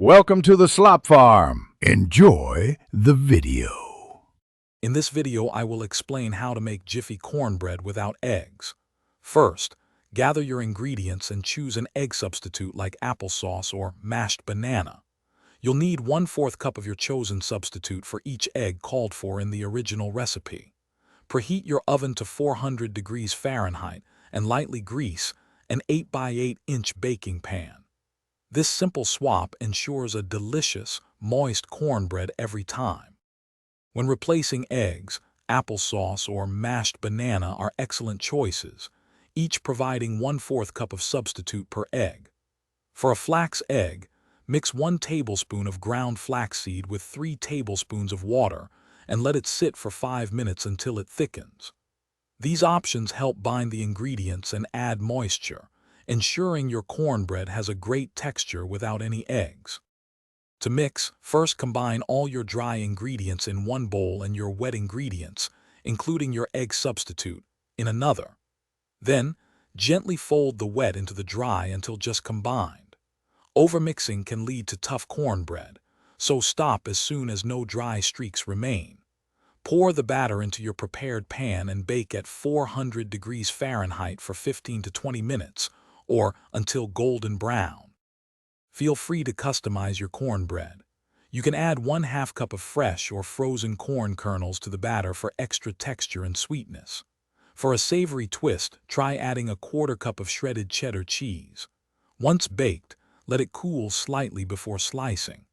Welcome to the Slop Farm. Enjoy the video. In this video, I will explain how to make Jiffy cornbread without eggs. First, gather your ingredients and choose an egg substitute like applesauce or mashed banana. You'll need 1/4 cup of your chosen substitute for each egg called for in the original recipe. Preheat your oven to 400 degrees Fahrenheit and lightly grease an 8 by 8 inch baking pan. This simple swap ensures a delicious, moist cornbread every time. When replacing eggs, applesauce or mashed banana are excellent choices, each providing 1/4 cup of substitute per egg. For a flax egg, mix 1 tablespoon of ground flaxseed with 3 tablespoons of water and let it sit for 5 minutes until it thickens. These options help bind the ingredients and add moisture, ensuring your cornbread has a great texture without any eggs. To mix, first combine all your dry ingredients in one bowl and your wet ingredients, including your egg substitute, in another. Then, gently fold the wet into the dry until just combined. Overmixing can lead to tough cornbread, so stop as soon as no dry streaks remain. Pour the batter into your prepared pan and bake at 400 degrees Fahrenheit for 15 to 20 minutes, or until golden brown. Feel free to customize your cornbread. You can add 1/2 cup of fresh or frozen corn kernels to the batter for extra texture and sweetness. For a savory twist, try adding a 1/4 cup of shredded cheddar cheese. Once baked, let it cool slightly before slicing.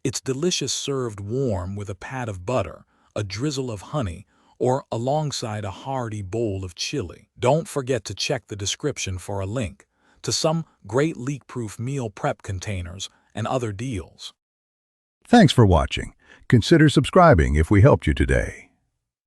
It's delicious served warm with a pat of butter, a drizzle of honey, or alongside a hearty bowl of chili. Don't forget to check the description for a link to some great leak-proof meal prep containers and other deals. Thanks for watching. Consider subscribing if we helped you today.